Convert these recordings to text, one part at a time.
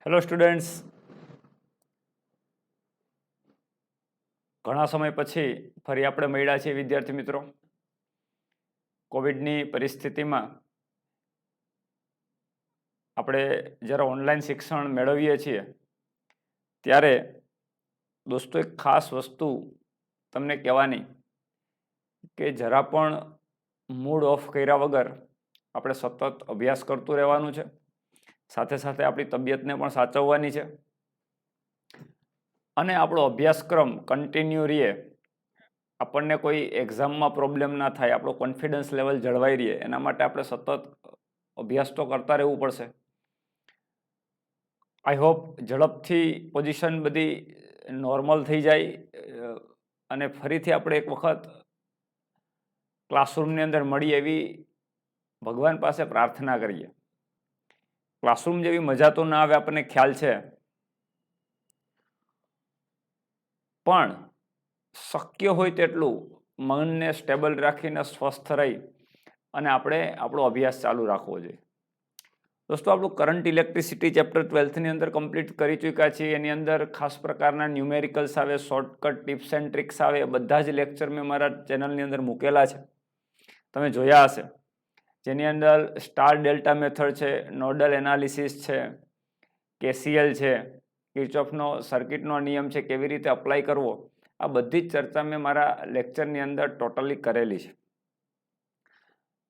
Hello students, ઘણા સમય પછી ફરી આપણે મળ્યા છીએ વિદ્યાર્થી મિત્રો. કોવિડની પરિસ્થિતિમાં આપણે જ્યારે ઓનલાઈન શિક્ષણ મેળવીએ છીએ ત્યારે દોસ્તો એક ખાસ વસ્તુ તમને કહેવાની કે જરા પણ મૂડ ઓફ કર્યા વગર આપણે સતત અભ્યાસ કરતું રહેવાનું છે. સાથે સાથે આપણી તબિયતને પણ સાચવવાની છે અને આપણો અભ્યાસક્રમ કન્ટિન્યુ રહે, આપણને કોઈ એક્ઝામમાં પ્રોબ્લેમ ના થાય, આપણો કોન્ફિડન્સ લેવલ જળવાઈ રહે, એના માટે આપણે સતત અભ્યાસ તો કરતા રહેવું પડશે. આઈ હોપ ઝડપથી પોઝિશન બધી નોર્મલ થઈ જાય અને ફરીથી આપણે એક વખત ક્લાસરૂમની અંદર મળીએ એવી ભગવાન પાસે પ્રાર્થના કરીએ. ક્લાસરૂમ જેવી મજા તો ના આવે, આપણને ખ્યાલ છે, પણ શક્ય હોય તેટલું મનને સ્ટેબલ રાખીને સ્વસ્થ રહી અને આપણે આપણો અભ્યાસ ચાલુ રાખવો જોઈએ. દોસ્તો, આપણું કરંટ ઇલેક્ટ્રિસિટી ચેપ્ટર 12ની અંદર કમ્પ્લીટ કરી ચૂક્યા છીએ. એની અંદર ખાસ પ્રકારના ન્યુમેરિકલ્સ આવે, શોર્ટકટ ટિપ્સ એન્ડ ટ્રિક્સ આવે. બધા જ લેક્ચર મેં મારા ચેનલની અંદર મૂકેલા છે, તમે જોયા હશે. જેની અંદર સ્ટાર ડેલ્ટા મેથડ છે, નોડલ એનાલિસિસ છે, KCL છે, કિર્ચોફનો સર્કિટનો નિયમ છે, કેવી રીતે અપ્લાય કરવો, આ બધી જ ચર્ચા મેં મારા લેક્ચરની અંદર ટોટલી કરેલી છે.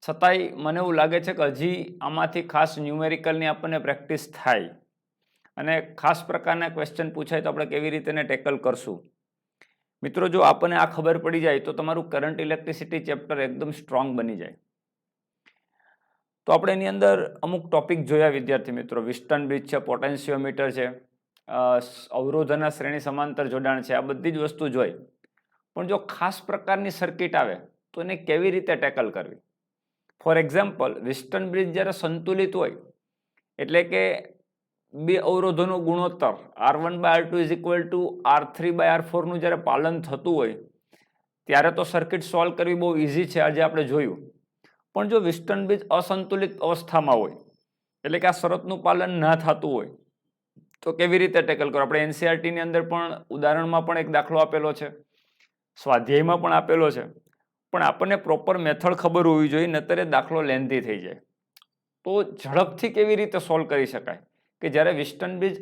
છતાંય મને એવું લાગે છે કે હજી આમાંથી ખાસ ન્યુમેરિકલની આપણને પ્રેક્ટિસ થાય અને ખાસ પ્રકારના ક્વેશ્ચન પૂછાય તો આપણે કેવી રીતે એને ટેકલ કરશું. મિત્રો, જો આપણને આ ખબર પડી જાય તો તમારું કરંટ ઇલેક્ટ્રિસિટી ચેપ્ટર એકદમ સ્ટ્રોંગ બની જાય. તો આપણે એની અંદર અમુક ટોપિક જોયા વિદ્યાર્થી મિત્રો. વિસ્ટન બ્રિજ છે, પોટેન્શિયોમીટર છે, અવરોધના શ્રેણી સમાંતર જોડાણ છે, આ બધી જ વસ્તુ જોઈ. પણ જો ખાસ પ્રકારની સર્કિટ આવે તો એને કેવી રીતે ટેકલ કરવી. ફોર એક્ઝામ્પલ, વિસ્ટન બ્રિજ જ્યારે સંતુલિત હોય એટલે કે બે અવરોધોનો ગુણોત્તર R1/R2 = R3/R4 નું જ્યારે પાલન થતું હોય ત્યારે તો સર્કિટ સોલ્વ કરવી બહુ ઇઝી છે, આજે આપણે જોયું. પણ જો વિસ્ટન બ્રિજ અસંતુલિત અવસ્થામાં હોય એટલે કે આ શરતનું પાલન ના થતું હોય તો કેવી રીતે ટેકલ કરો. આપણે NCERTની અંદર પણ ઉદાહરણમાં પણ એક દાખલો આપેલો છે, સ્વાધ્યાયમાં પણ આપેલો છે, પણ આપણને પ્રોપર મેથડ ખબર હોવી જોઈએ, નહીતર એ દાખલો લેન્ધી થઈ જાય. તો ઝડપથી કેવી રીતે સોલ્વ કરી શકાય કે જ્યારે વિસ્ટન બ્રિજ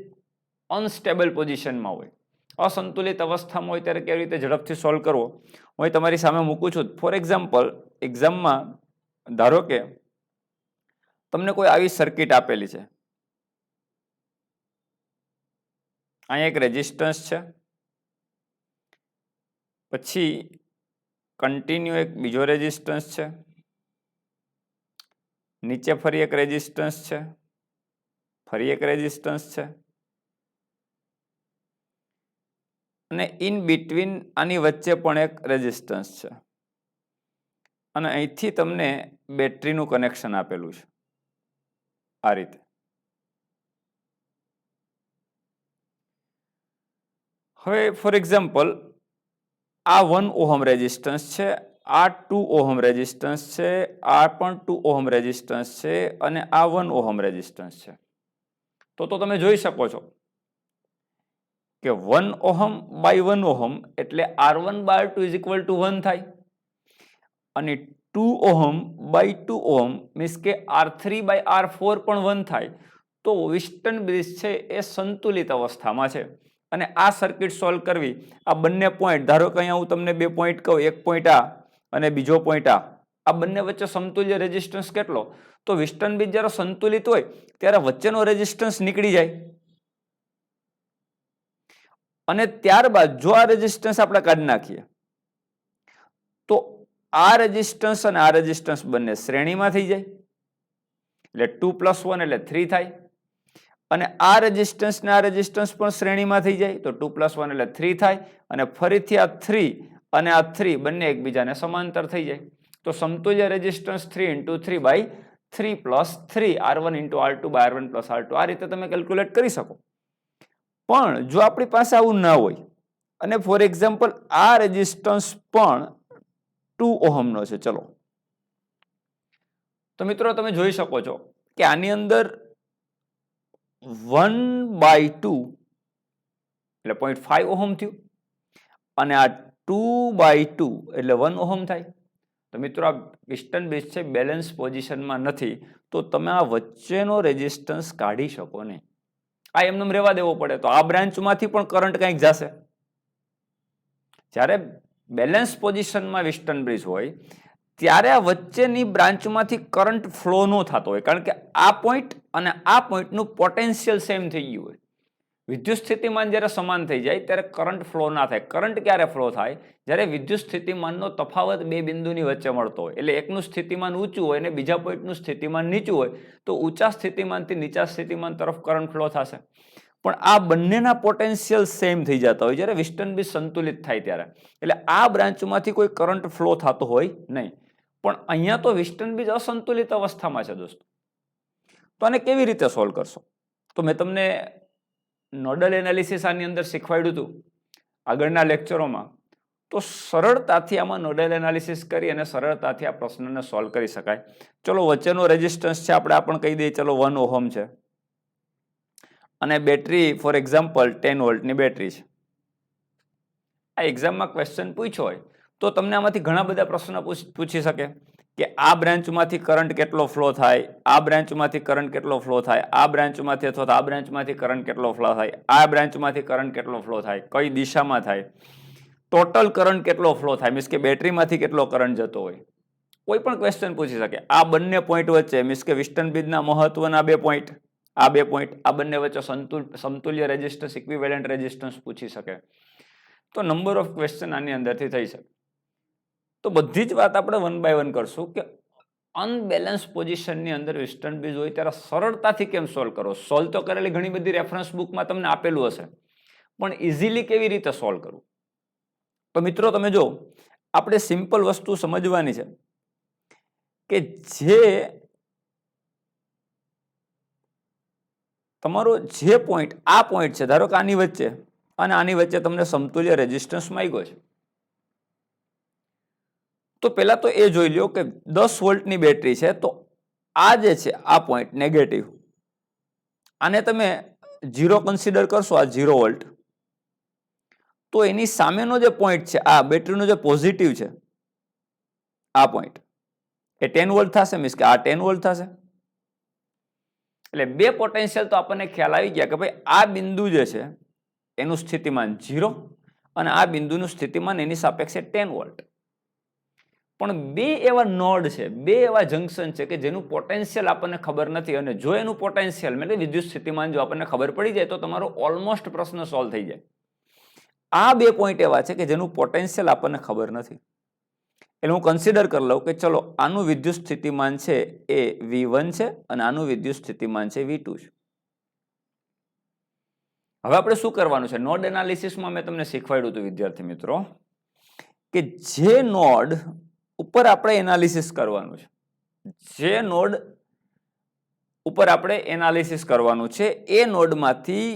અનસ્ટેબલ પોઝિશનમાં હોય, અસંતુલિત અવસ્થામાં હોય, ત્યારે કેવી રીતે ઝડપથી સોલ્વ કરવો, હું તમારી સામે મૂકું છું. ફોર એક્ઝામ્પલ, એક્ઝામમાં ધારો કે તમને કોઈ આવી સર્કિટ આપેલી છે. અહીંયા એક રેઝિસ્ટન્સ છે, પછી કન્ટિન્યુ એક બીજો રેઝિસ્ટન્સ છે, નીચે ફરી એક રેઝિસ્ટન્સ છે, ફરી એક રેઝિસ્ટન્સ છે, અને ઇન બિટવીન આની વચ્ચે પણ એક રેઝિસ્ટન્સ છે, અને અહીંથી તમને બેટરીનું કનેક્શન આપેલું છે આ રીતે. હવે ફોર એક્ઝામ્પલ, આ 1 ઓહમ રેઝિસ્ટન્સ છે, આ 2 ઓહમ રેઝિસ્ટન્સ છે, આ પણ 2 ઓહમ રેઝિસ્ટન્સ છે, અને આ 1 ઓહમ રેઝિસ્ટન્સ છે. તો તમે જોઈ શકો છો કે 1 ઓહમ બાય 1 ઓહમ એટલે R1/R2 = 1 થાય, અને 2 ઓહમ બાય 2 ઓહમ મીન્સ કે R3/R4 પણ 1 થાય. તો વિસ્ટન બ્રિજ છે એ સંતુલિત અવસ્થામાં છે. અને આ સર્કિટ સોલ્વ કરવી, આ બંને પોઈન્ટ, ધારો કે અહીંયા હું તમને બે પોઈન્ટ કહું, એક પોઈન્ટ આ અને બીજો પોઈન્ટ આ બંને વચ્ચે સમતુલ્ય રેઝિસ્ટન્સ કેટલો, તો વિસ્ટન બ્રિજ જ્યારે સંતુલિત હોય ત્યારે વચ્ચેનો રેઝિસ્ટન્સ નીકળી જાય. અને ત્યારબાદ જો આ રેઝિસ્ટન્સ આપણે કાઢી નાખીએ તો આ રેઝિસ્ટન્સ અને આ રેઝિસ્ટન્સ બંને શ્રેણીમાં થઈ જાય, એટલે 2 + 1 એટલે 3 થાય. અને આ રેઝિસ્ટન્સ ને આ રેઝિસ્ટન્સ પણ શ્રેણીમાં થઈ જાય, તો 2 + 1 એટલે 3 થાય. અને ફરીથી આ 3 અને આ 3 બંને એકબીજાને સમાંતર થઈ જાય. તો સમતુલ્ય રેઝિસ્ટન્સ 3 × 3/3 + 3 R1 × R2/R1 + R2. આ રીતે તમે કેલ્ક્યુલેટ કરી શકો. પણ જો આપણી પાસે આવું ના હોય અને ફોર એક્ઝામ્પલ આ રેઝિસ્ટન્સ પણ 2 ઓહમનો છે, ચલો, તો મિત્રો તમે જોઈ શકો છો કે આની અંદર 1/2 એટલે 0.5 ઓહમ થયું અને આ 2/2 એટલે 1 ઓહમ થાય. તો મિત્રો આ પિસ્ટન બેઝ છે બેલેન્સ પોઝિશનમાં નથી, તો તમે આ વચ્ચેનો રેઝિસ્ટન્સ કાઢી શકો નહીં. આ એમને રહેવા દેવો પડે, તો આ બ્રાન્ચમાંથી પણ કરંટ કંઈક જશે. જ્યારે બેલેન્સ પોઝિશનમાં પિસ્ટન બ્રિજ હોય ત્યારે આ વચ્ચેની બ્રાન્ચમાંથી કરંટ ફ્લો ન થતો હોય, કારણ કે આ પોઈન્ટ અને આ પોઈન્ટનું પોટેન્શિયલ સેમ થઈ ગયું હોય. વિદ્યુત સ્થિતિમાન જ્યારે સમાન થઈ જાય ત્યારે કરંટ ફ્લો ના થાય. કરંટ ક્યારે ફ્લો થાય? જ્યારે વિદ્યુત સ્થિતિમાનનો તફાવત બે બિંદુની વચ્ચે મળતો હોય. એટલે એકનું સ્થિતિમાન ઊંચું હોય અને બીજા પોઈન્ટનું સ્થિતિમાન નીચું હોય, તો ઊંચા સ્થિતિમાનથી નીચા સ્થિતિમાન તરફ કરંટ ફ્લો થશે. પણ આ બંનેના પોટેન્શિયલ સેમ થઈ જતા હોય જ્યારે પિસ્ટન બ્રિજ સંતુલિત થાય ત્યારે. એટલે આ બ્રાન્ચમાંથી કોઈ કરંટ ફ્લો થતો હોય નહીં. પણ અહીંયા તો પિસ્ટન બ્રિજ અસંતુલિત અવસ્થામાં છે દોસ્તો. તો આને કેવી રીતે સોલ્વ કરશો? તો મેં તમને નોડલ એનાલિસિસ આની અંદર શીખવાડ્યું હતું આગળના લેક્ચરોમાં. તો સરળતાથી આમાં નોડલ એનાલિસિસ કરી અને સરળતાથી આ પ્રશ્નને સોલ્વ કરી શકાય. ચલો વચ્ચેનો રેઝિસ્ટન્સ છે આપણે આ પણ કહી દઈએ. ચલો 1 ઓહમ છે અને બેટરી ફોર એક્ઝામ્પલ 10 વોલ્ટની બેટરી છે. આ એક્ઝામમાં ક્વેશ્ચન પૂછ્યો હોય તો તમને આમાંથી ઘણા બધા પ્રશ્નો પૂછી શકે કે આ બ્રાન્ચમાંથી કરંટ કેટલો ફ્લો થાય, આ બ્રાન્ચમાંથી કરંટ કેટલો ફ્લો થાય, આ બ્રાન્ચમાંથી અથવા આ બ્રાન્ચમાંથી કરંટ કેટલો ફ્લો થાય, આ બ્રાન્ચમાંથી કરંટ કેટલો ફ્લો થાય, કઈ દિશામાં થાય, ટોટલ કરંટ કેટલો ફ્લો થાય, મીન્સ કે બેટરીમાંથી કેટલો કરંટ જતો હોય. કોઈ પણ ક્વેશ્ચન પૂછી શકે. આ બંને પોઈન્ટ વચ્ચે મીન્સ કે પિસ્ટન બ્રિજના મહત્વના બે પોઈન્ટ, આ બે પોઈન્ટ, આ બંને વચ્ચે સમતુલ્ય રેઝિસ્ટન્સ, ઇક્વિવેલન્ટ રેઝિસ્ટન્સ પૂછી શકે. તો નંબર ઓફ ક્વેશ્ચન આની અંદરથી થઈ શકે. તો બધી જ વાત આપણે 1 બાય 1 કરશું કે અનબેલેન્સ પોઝિશનની અંદર પિસ્ટન બ્રિજ હોય ત્યારે સરળતાથી કેમ સોલ્વ કરો. સોલ્વ તો કરેલી ઘણી બધી રેફરન્સ બુકમાં તમને આપેલું હશે, પણ ઇઝીલી કેવી રીતે સોલ્વ કરવું? તો મિત્રો તમે જો, આપણે સિમ્પલ વસ્તુ સમજવાની છે કે જે તમારો જે પોઈન્ટ, આ પોઈન્ટ છે, ધારો કે આની વચ્ચે અને આની વચ્ચે તમને સમતુલ્ય રેઝિસ્ટન્સ માંગ્યો છે. તો પહેલા તો એ જોઈ લો કે 10 વોલ્ટની બેટરી છે, તો આ જે છે આ પોઈન્ટ નેગેટિવ, આને તમે 0 કન્સિડર કરશો, આ 0 વોલ્ટ. તો એની સામેનો જે પોઈન્ટ છે આ બેટરીનો જે પોઝિટિવ છે, આ પોઈન્ટ એ 10 વોલ્ટ થશે, મીન્સ કે આ 10 વોલ્ટ થશે. એટલે બે પોટેન્શિયલ તો આપણને ખ્યાલ આવી ગયા કે ભાઈ આ બિંદુ જે છે એનું સ્થિતિમાન 0 અને આ બિંદુનું સ્થિતિમાન એની સાપેક્ષે 10 વોલ્ટ. પણ બે એવા નોડ છે, બે એવા જંકશન છે કે જેનું પોટેન્શિયલ આપણને ખબર નથી. અને જો એનું પોટેન્શિયલ એટલે વિદ્યુત સ્થિતિમાન જો આપણને ખબર પડી જાય તો તમારો ઓલમોસ્ટ પ્રશ્ન સોલ્વ થઈ જાય. આ બે પોઈન્ટ એવા છે કે જેનું પોટેન્શિયલ આપણને ખબર નથી. એટલે હું કન્સિડર કરી લઉં કે ચલો આનું વિદ્યુત સ્થિતિમાન છે એ V1 છે અને આનું વિદ્યુત સ્થિતિમાન છે V2 છે. હવે આપણે શું કરવાનું છે? નોડ એનાલિસિસમાં મેં તમને શીખવાડ્યું હતું વિદ્યાર્થી મિત્રો કે જે નોડ ઉપર આપણે એનાલિસિસ કરવાનું છે, જે નોડ ઉપર આપણે એનાલિસિસ કરવાનું છે એ નોડમાંથી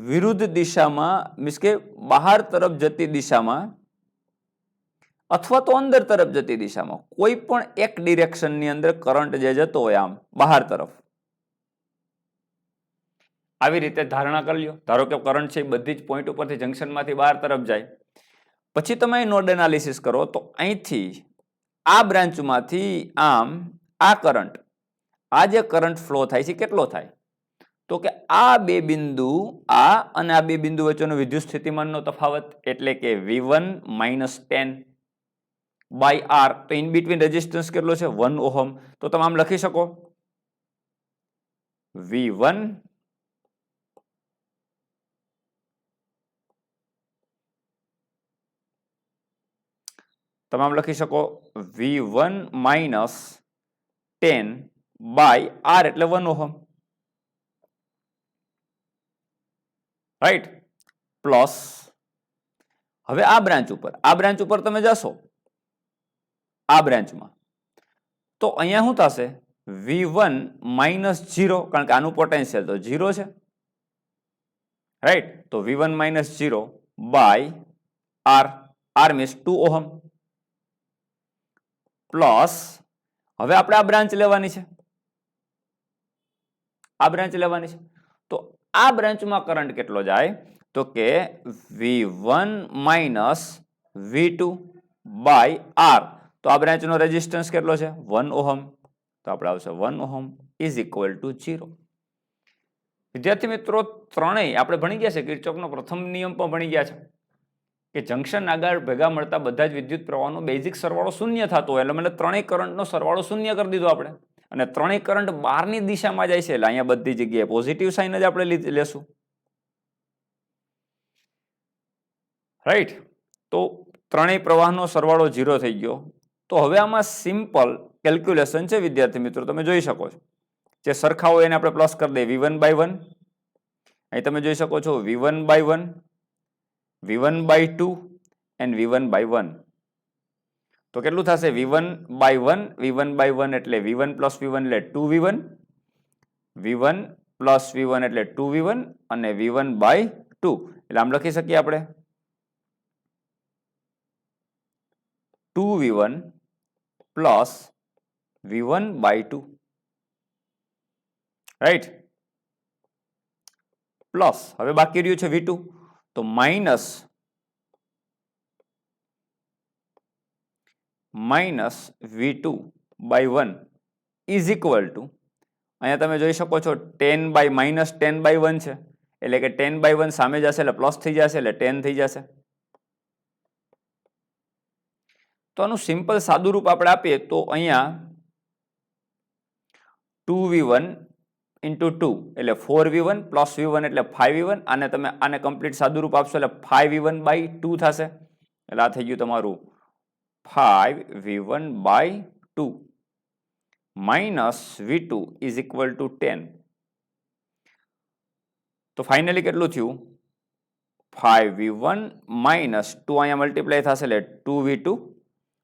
વિરુદ્ધ દિશામાં, મીન્સ કે બહાર તરફ જતી દિશામાં અથવા તો અંદર તરફ જતી દિશામાં કોઈ પણ એક ડિરેક્શનની અંદર કરંટ જે જતો હોય આમ બહાર તરફ, આવી રીતે ધારણા કરી લ્યો. ધારો કે કરંટ છે એ બધી જ પોઈન્ટ ઉપરથી જંકશનમાંથી બહાર તરફ જાય. પછી તમે નોડ એનાલિસિસ કરો તો અહીંથી આ બ્રાન્ચમાંથી આમ આ કરંટ, આ જે કરંટ ફ્લો થાય છે કેટલો થાય? તો કે આ બે બિંદુ, આ અને આ બે બિંદુ વચ્ચેનો વિદ્યુત સ્થિતિમાનનો તફાવત એટલે કે V1 - 10 બાય R. તો ઇન બિટવીન રેઝિસ્ટન્સ કેટલો છે? 1 ઓહમ. તો તમે આમ લખી શકો V1 તમે આમ લખી શકો V1 - 10 બાય R એટલે 1 ઓહમ, રાઈટ? પ્લસ હવે આ બ્રાન્ચ ઉપર તમે જશો, આ બ્રાન્ચમાં, તો અહીંયા શું થશે? V1 - 0, કારણ કે આનું પોટેન્શિયલ તો 0 છે, રાઈટ? તો V1 - 0 by R, R means 2 ohm, plus હવે આપણે આ બ્રાન્ચ લેવાની છે, આ બ્રાન્ચ લેવાની છે. તો આ બ્રાન્ચમાં કરંટ કેટલો જાય તો કે V1 minus V2 by R. તો આ બ્રાન્ચનો રેઝિસ્ટન્સ કેટલો છે 1 ઓહમ. તો આપણે આવશે 1 ઓહમ ઇઝ ઇક્વલ ટુ 0. વિદ્યાર્થી મિત્રો ત્રણેય આપણે ભણી ગયા છે, કિર્ચોફનો પ્રથમ નિયમ પણ ભણી ગયા છે કે જંક્શન આગળ ભેગા મળતા બધા જ વિદ્યુત પ્રવાહનો બેઝિક સરવાળો શૂન્ય થતો હોય, એટલે મતલબ ત્રણેય કરંટનો સરવાળો શૂન્ય કરી દીધો આપણે. અને ત્રણેય કરંટ બહારની દિશામાં જાય છે, એટલે અહીંયા બધી જગ્યાએ પોઝિટિવ સાઇન જ આપણે લેશું. રાઈટ. તો ત્રણેય પ્રવાહનો સરવાળો 0 થઈ ગયો. તો હવે આમાં સિમ્પલ કેલ્ક્યુલેશન છે વિદ્યાર્થી મિત્રો, તમે જોઈ શકો છો. જે સરખા હોય એને આપણે પ્લસ કરી દઈએ V1 બાય 1. અહીં તમે જોઈ શકો છો V1 by 1, V1 by 2 and V1 by 1. તો કેટલું થશે V1 બાય 1, V1 બાય 1 એટલે V1 પ્લસ V1 એટલે 2V1, V1 પ્લસ V1 એટલે 2V1 અને V1 બાય 2 એટલે આમ લખી શકીએ આપણે 2V1 plus V1 by 2. Right. Plus હવે બાકી રહ્યું છે V2, તો minus V2 by 1 is equal to, અહીંયા તમે જોઈ શકો છો 10 બાય માઇનસ 10 બાય 1 છે, એટલે કે 10 બાય 1 સામે જશે એટલે પ્લસ થઈ જશે, એટલે 10 થઈ જશે. તો આનું સિમ્પલ સાદું રૂપ આપણે આપીએ તો અહીંયા 2V1 ઇન્ટુ 2 એટલે 4V1 પ્લસ V1 એટલે 5V1, અને તમે આને કમ્પ્લીટ સાદું રૂપ આપશો એટલે 5V1 બાય 2 થશે. એટલે આ થઈ ગયું તમારું 5V1 by 2 minus V2 is equal to 10. તો ફાઇનલી કેટલું થયું 5V1 માઇનસ 2, અહીંયા મલ્ટીપ્લાય થશે એટલે 2V2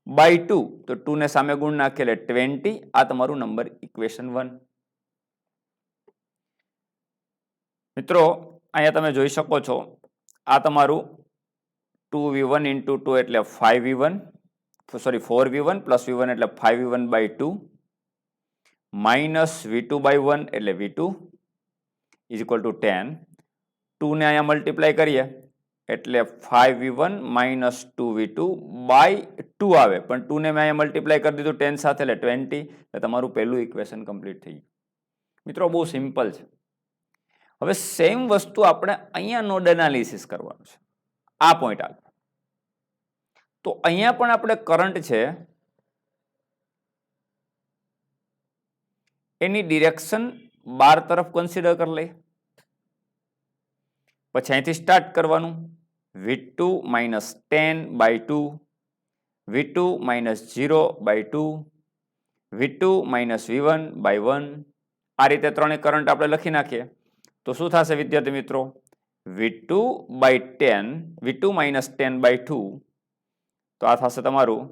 બાય 2. તો 2 ને સામે ગુણ નાખીએ એટલે 20. આ તમારું નંબર ઇક્વેશન 1. મિત્રો અહીંયા તમે જોઈ શકો છો આ તમારું 2V1 ઇન્ટુ 2 એટલે 4V1 પ્લસ V1 એટલે 5V1 by 2 minus V2 by 1 એટલે V2 ઇઝ ઇક્વલ ટુ 10. 2 ને અહીંયા મલ્ટીપ્લાય કરીએ એટલે 5V1 માઇનસ 2V2 બાય 2 આવે, પણ 2 ને મેં અહીંયા મલ્ટીપ્લાય કરી દીધું 10 સાથે એટલે 20. એટલે તમારું પહેલું ઇક્વેશન કમ્પ્લીટ થઈ ગયું. મિત્રો બહુ સિમ્પલ છે. હવે સેમ વસ્તુ આપણે અહીંયા નોડ એનાલિસિસ કરવાનું છે આ પોઈન્ટ આગળ. તો અહીંયા પણ આપણે કરંટ છે એની ડિરેક્શન 12 તરફ કન્સિડર કરી લઈએ. પછી અહીંથી સ્ટાર્ટ કરવાનું V2 minus 10 by 2, V2 minus 0 by 2, V2 minus V1 by 1. આ રીતે ત્રણેય કરંટ આપણે લખી નાખીએ તો શું થશે વિદ્યાર્થી મિત્રો V2 by 10, V2 minus 10 by 2. તો આ થશે તમારું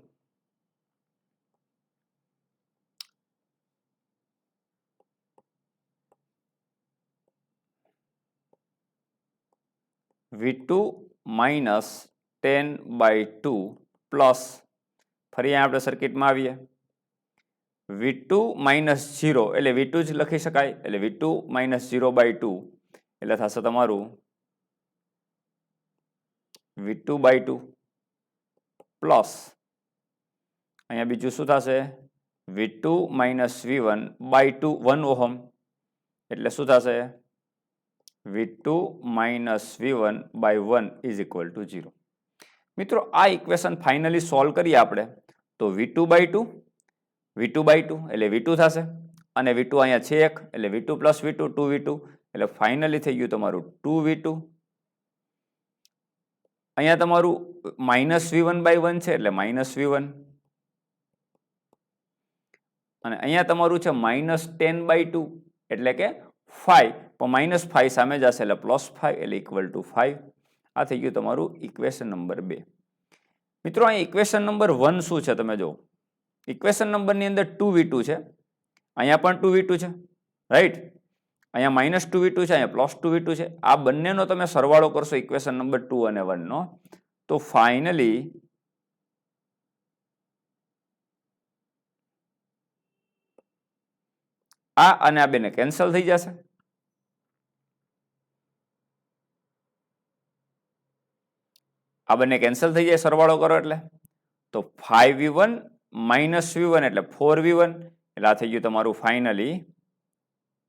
V2 માઇનસ 10 બાય 2 પ્લસ, ફરી આપણે સર્કિટમાં આવીએ V2 માઇનસ 0 એટલે V2 જ લખી શકાય, એટલે V2 માઇનસ 0 બાય 2 એટલે થશે તમારું V2 બાય 2 પ્લસ અહીંયા બીજું શું થશે V2 minus V1 by 2 1 ohm એટલે શું થશે V2 minus V1 by 1 is equal to 0. મિત્રો આ ઇક્વેશન ફાઇનલી સોલ્વ કરીએ આપણે તો V2 બાય 2 એટલે V2 થશે, અને V2 અહીંયા છે 1 એટલે V2 પ્લસ V2 2V2 એટલે ફાઇનલી થઈ ગયું તમારું 2V2. અહીંયા તમારું માઇનસ V1 બાય 1 છે એટલે માઇનસ V1, અને અહીંયા તમારું છે માઇનસ 10 બાય 2 એટલે કે 5, પણ માઇનસ 5 સામે જશે એટલે પ્લસ 5 એટલે ઇક્વલ ટુ 5. આ થઈ ગયું તમારું ઇક્વેશન નંબર 2. મિત્રો અહીં ઇક્વેશન નંબર 1 શું છે તમે જુઓ, ઇક્વેશન નંબરની અંદર 2V2 છે, અહીંયા પણ 2V2 છે, રાઈટ. અહીંયા માઇનસ 2V2 છે, અહીંયા પ્લસ 2V2 છે. આ બંનેનો તમે સરવાળો કરશો ઇક્વેશન નંબર 2 અને 1 નો, તો ફાઇનલી આ અને આ બેને કેન્સલ થઈ જશે. આ બંને કેન્સલ થઈ જાય સરવાળો કરો એટલે, તો 5v1 માઇનસ v1 એટલે 4v1, એટલે આ થઈ ગયું તમારું ફાઇનલી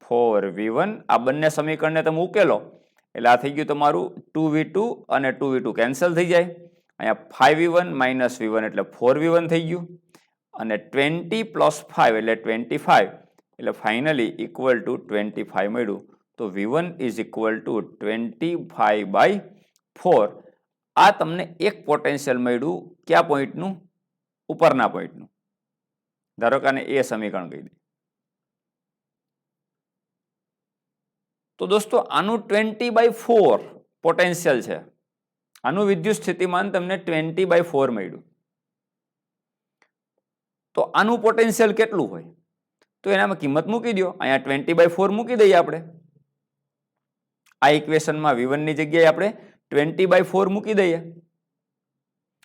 4v1. આ બંને સમીકરણને તમે ઉકેલો એટલે આ થઈ ગયું તમારું 2v2 અને 2v2 કેન્સલ થઈ જાય. અહીંયા 5v1 માઇનસ v1 એટલે 4v1 થઈ ગયું, અને 20 પ્લસ 5 એટલે 25, એટલે ફાઇનલી ઇક્વલ ટુ 25 મળ્યું. તો v1 ઇઝ ઇક્વલ ટુ 25/4. આ તમને એક પોટેન્શિયલ મળ્યું કયા પોઈન્ટનું? ઉપરના પોઈન્ટનું. ધારો કે આને એ સમીકરણ કહી દે. તો દોસ્તો આનું 20/4 પોટેન્શિયલ છે. આનું વિદ્યુત સ્થિતિમાન તમને 20/4 મળ્યું. તો આનું પોટેન્શિયલ કેટલું હોય? તો એનામાં કિંમત મૂકી દો. અહીંયા 20/4 મૂકી દઈએ આપણે. આ ઇક્વેશનમાં v1 ની જગ્યાએ આપણે 20/4 મૂકી દઈએ.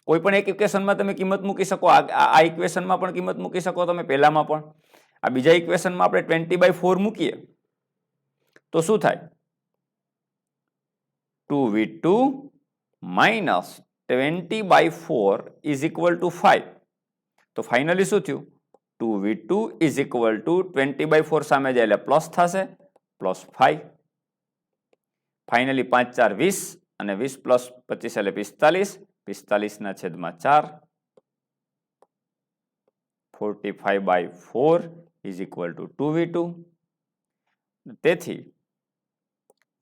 કોઈ પણ એક ઇક્વેશનમાં તમે કિંમત મૂકી શકો. આ ઇક્વેશનમાં પણ કિંમત મૂકી શકો તમે, પહેલામાં પણ. આ બીજા ઇક્વેશનમાં આપણે 20/4 મૂકીએ તો શું થાય? 2v2 minus 20/4 is equal two 5. તો ફાઇનલી શું થયું? 2v2 ઇઝ ઇક્વલ ટુ 20/4 સામે જાય એટલે પ્લસ થશે, પ્લસ 5. ફાઇનલી 5 4 20 અને 20 પ્લસ 25 એટલે 45. 45/4 45/4 ઇઝ ઇક્વલ ટુ 2v2. તેથી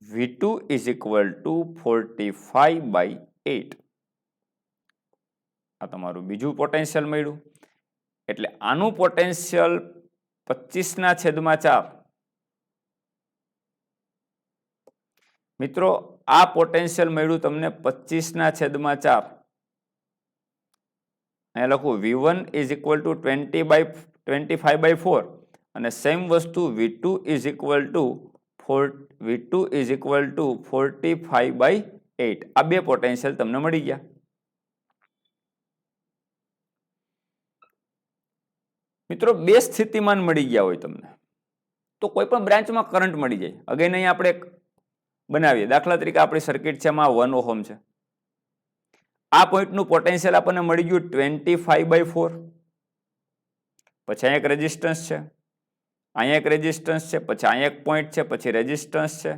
v2 ઇઝ ઇક્વલ ટુ 45/8. આ તમારું બીજું પોટેન્શિયલ મળ્યું. એટલે આનું પોટેન્શિયલ 25/4. મિત્રો આ પોટેન્શિયલ મળ્યું તમને 25/4. અહીંયા લખું v1 ઇઝ ઇક્વલ ટુ 25/4 અને સેમ વસ્તુ v2 ઇઝ ઇક્વલ ટુ 45/8. આ બે પોટેન્શિયલ તમને મળી ગયા. મિત્રો બે સ્થિતિમાન મળી ગયા હોય તમને તો કોઈ પણ બ્રાન્ચમાં કરંટ મળી જાય. અગેન અહીંયા આપણે બનાવીએ. દાખલા તરીકે આપણી સર્કિટ છે, એમાં 1 ઓહમ છે. આ પોઈન્ટનું પોટેન્શિયલ આપણને મળી ગયું 25/4. પછી અહીંયા એક રેઝિસ્ટન્સ છે, અહીંયા એક રેઝિસ્ટન્સ છે, પછી અહીંયા એક પોઈન્ટ છે, પછી રેઝિસ્ટન્સ છે.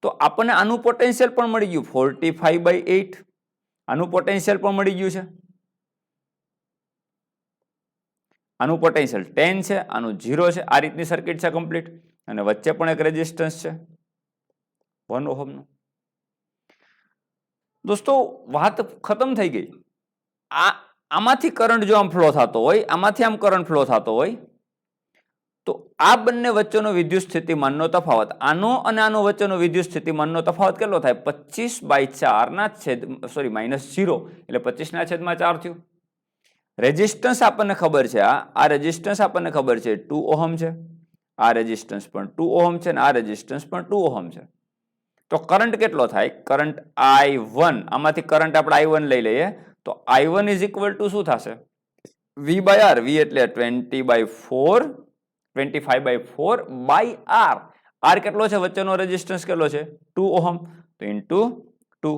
તો આપણને આનું પોટેન્શિયલ પણ મળી ગયું 45/8. આનું પોટેન્શિયલ પણ મળી ગયું છે. આનું પોટેન્શિયલ 10 છે, આનું 0 છે. આ રીતની સર્કિટ છે કમ્પ્લીટ. અને વચ્ચે પણ એક રેઝિસ્ટન્સ છે 1 ઓહમનું. દોસ્તો વાત ખતમ થઈ ગઈ. આમાંથી કરંટ જો આમ ફ્લો થતો હોય, આમાંથી આમ કરંટ ફ્લો થતો હોય, તો આ બંને વચ્ચેનો વિદ્યુત સ્થિતિમાનનો તફાવત, આનો અને આનો વચ્ચેનો વિદ્યુત સ્થિતિમાનનો તફાવત કેટલો થાય? 25/4 માઇનસ 0 એટલે 25/4 થયું. રેઝિસ્ટન્સ આપણને ખબર છે, આ રેઝિસ્ટન્સ આપણને ખબર છે 2 ઓહમ છે. આ રેઝિસ્ટન્સ પણ 2 ઓહમ છે અને આ રેઝિસ્ટન્સ પણ 2 ઓહમ છે. તો કરંટ કેટલો થાય? કરંટ I1, આમાંથી કરંટ આપણે I1 લઈ લઈએ તો I1 ઇઝ ઇક્વલ ટુ શું થશે? V/R. V એટલે 25/4 બાય R. R કેટલો છે? વચ્ચેનો રેઝિસ્ટન્સ કેટલો છે? 2 ઓહમ. તો ઇન્ટુ 2.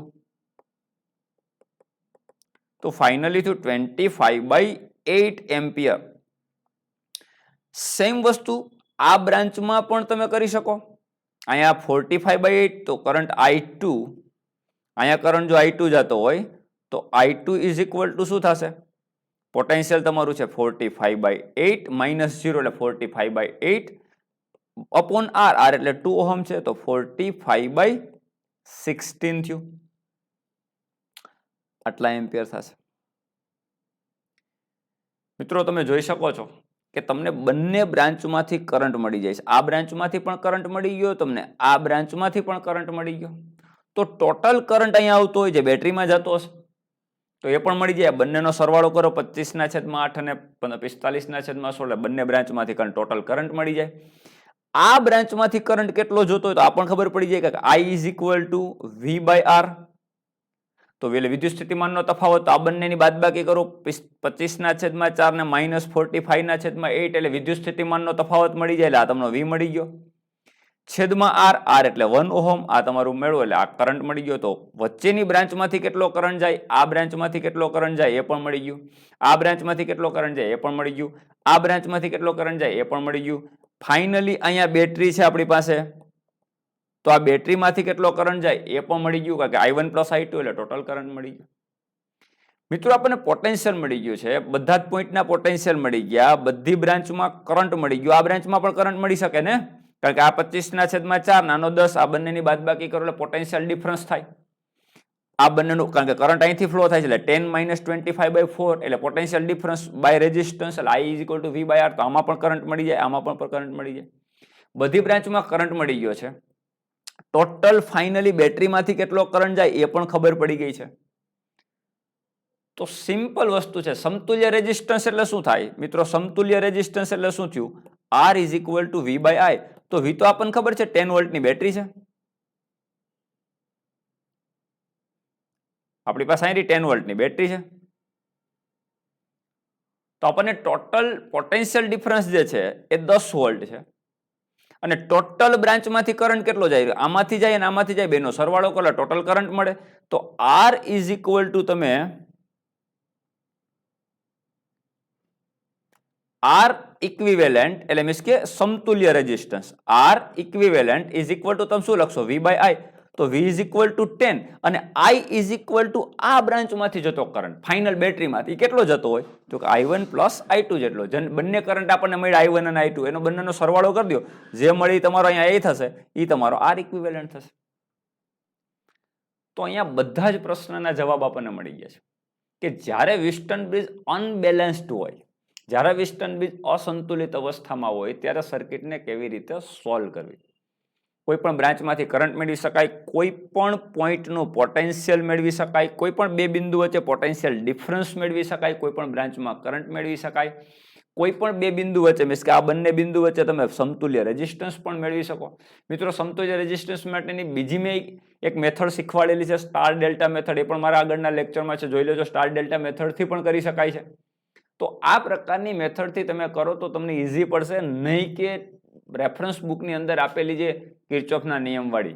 તો ફાઇનલી થયું 25/8 એમ્પિયર. સેમ વસ્તુ આ બ્રાન્ચમાં પણ તમે કરી શકો. અહીંયા 45/8 તો કરંટ I2, અહીંયા કરંટ જો I2 જતો હોય તો I2 ઇઝ ઇક્વલ ટુ શું થશે? પોટેન્શિયલ તમારું છે 45/8 માઇનસ 0 એટલે 45/8 અપોન R. R એટલે 2 ઓહમ છે તો 45/16 થયું. આટલા એમ્પિયર થશે. મિત્રો તમે જોઈ શકો છો કે તમને બંને બ્રાન્ચમાંથી કરંટ મળી જાય છે. આ બ્રાન્ચમાંથી પણ કરંટ મળી ગયો તમને, આ બ્રાન્ચમાંથી પણ કરંટ મળી ગયો. તો ટોટલ કરંટ અહીંયા આવતો હોય જે બેટરીમાં જતો હશે તો એ પણ મળી જાય. બંનેનો સરવાળો કરો 25/8 અને 45/16, બંને બ્રાન્ચમાંથી ટોટલ કરંટ મળી જાય. આ બ્રાન્ચમાંથી કરંટ કેટલો જોતો હોય તો આ પણ ખબર પડી જાય કે I is equal two V/R. તો વિદ્યુત સ્થિતિમાનનો તફાવત આ બંનેની બાદબાકી કરો 25/4 ને માઇનસ 45/8 એટલે વિદ્યુત સ્થિતિમાનનો તફાવત મળી જાય એટલે આ તમને V મળી ગયો. છેદમાં આર, આર એટલે 1 ઓહમ, આ તમારું મેળવો એટલે આ કરંટ મળી ગયો. તો વચ્ચેની બ્રાન્ચમાંથી કેટલો કરંટ જાય, આ બ્રાન્ચમાંથી કેટલો કરંટ જાય એ પણ મળી ગયું. આ બ્રાન્ચમાંથી કેટલો કરંટ જાય એ પણ મળી ગયું. આ બ્રાન્ચમાંથી કેટલો કરંટ જાય એ પણ મળી ગયું. ફાઇનલી અહીંયા બેટરી છે આપણી પાસે, તો આ બેટરીમાંથી કેટલો કરંટ જાય એ પણ મળી ગયું, કારણ કે I1 પ્લસ I2 એટલે ટોટલ કરંટ મળી ગયું. મિત્રો આપણને પોટેન્શિયલ મળી ગયું છે, બધા જ પોઈન્ટના પોટેન્શિયલ મળી ગયા, બધી બ્રાન્ચમાં કરંટ મળી ગયો. આ બ્રાન્ચમાં પણ કરંટ મળી શકે ને, કારણ કે આ 25/4 નાનો 10, આ બંનેની બાદબાકી કરો એટલે પોટેન્શિયલ ડિફરન્સ થાય. આ બંનેનું, કારણ કે કરંટ અહીંથી ફ્લો થાય છે એટલે 10 - 25/4 એટલે પોટેન્શિયલ ડિફરન્સ બાય રેઝિસ્ટન્સ એટલે I = V/R. તો આમાં પણ કરંટ મળી જાય, આમાં પણ કરંટ મળી જાય. બધી બ્રાન્ચમાં કરંટ મળી ગયો છે. ટોટલ ફાઇનલી બેટરીમાંથી કેટલો કરંટ જાય એ પણ ખબર પડી ગઈ છે. તો સિમ્પલ વસ્તુ છે. સમતુલ્ય રેઝિસ્ટન્સ એટલે શું થાય મિત્રો? સમતુલ્ય રેઝિસ્ટન્સ એટલે શું થયું? R = V/I. તો V તો આપણને ખબર છે 10 વોલ્ટની બેટરી છે, આપણી પાસે અહીં 10 વોલ્ટની બેટરી છે. તો આપણને ટોટલ પોટેન્શિયલ ડિફરન્સ જે છે એ 10 વોલ્ટ છે. અને ટોટલ બ્રાન્ચમાંથી કરંટ કેટલો જાય? આમાંથી જાય અને આમાંથી જાય, બેનો સરવાળો કરો ટોટલ કરંટ મળે. તો R = તમે R ઇક્વિવેલન્ટ એટલે મીન્સ કે સમતુલ્ય રેઝિસ્ટન્સ, R ઇક્વિવેલન્ટ તમે શું લખશો? V/I. તો V = 10 અને I = આ બ્રાન્ચમાંથી જતો કરંટ ફાઇનલ બેટરીમાંથી કેટલો જતો હોય? તો કે I1 પ્લસ I2 જેટલો. બંને કરંટ આપણને મળ્યા I1 અને I2, એનો બંનેનો સરવાળો કરી દો, જે મળી તમારો અહીંયા એ થશે, એ તમારો R ઇક્વિવેલન્ટ થશે. તો અહીંયા બધા જ પ્રશ્નના જવાબ આપણને મળી ગયા છે કે જ્યારે વિસ્ટન બ્રિજ અનબેલેન્સ્ડ હોય, જ્યારે વિસ્ટન બ્રિજ અસંતુલિત અવસ્થામાં હોય ત્યારે સર્કિટને કેવી રીતે સોલ્વ કરવી. કોઈ પણ બ્રાન્ચમાંથી કરંટ મેળવી શકાય, કોઈ પણ પોઈન્ટનું પોટેન્શિયલ મેળવી શકાય, કોઈ પણ બે બિંદુ વચ્ચે પોટેન્શિયલ ડિફરન્સ મેળવી શકાય, કોઈ પણ બ્રાન્ચમાં કરંટ મેળવી શકાય, કોઈ પણ બે બિંદુ વચ્ચે મીન્સ કે આ બંને બિંદુ વચ્ચે તમે સમતુલ્ય રેઝિસ્ટન્સ પણ મેળવી શકો. મિત્રો સમતુલ્ય રેઝિસ્ટન્સ માટેની બીજી મેં એક મેથડ શીખવાડેલી છે, સ્ટાર ડેલ્ટા મેથડ. એ પણ મારા આગળના લેક્ચરમાં છે, જોઈ લેજો. સ્ટાર ડેલ્ટા મેથડથી પણ કરી શકાય છે. તો આ પ્રકારની મેથડથી તમે કરો તો તમને ઇઝી પડશે, નહીં કે રેફરન્સ બુકની અંદર આપેલી જે કિર્ચોફના નિયમવાળી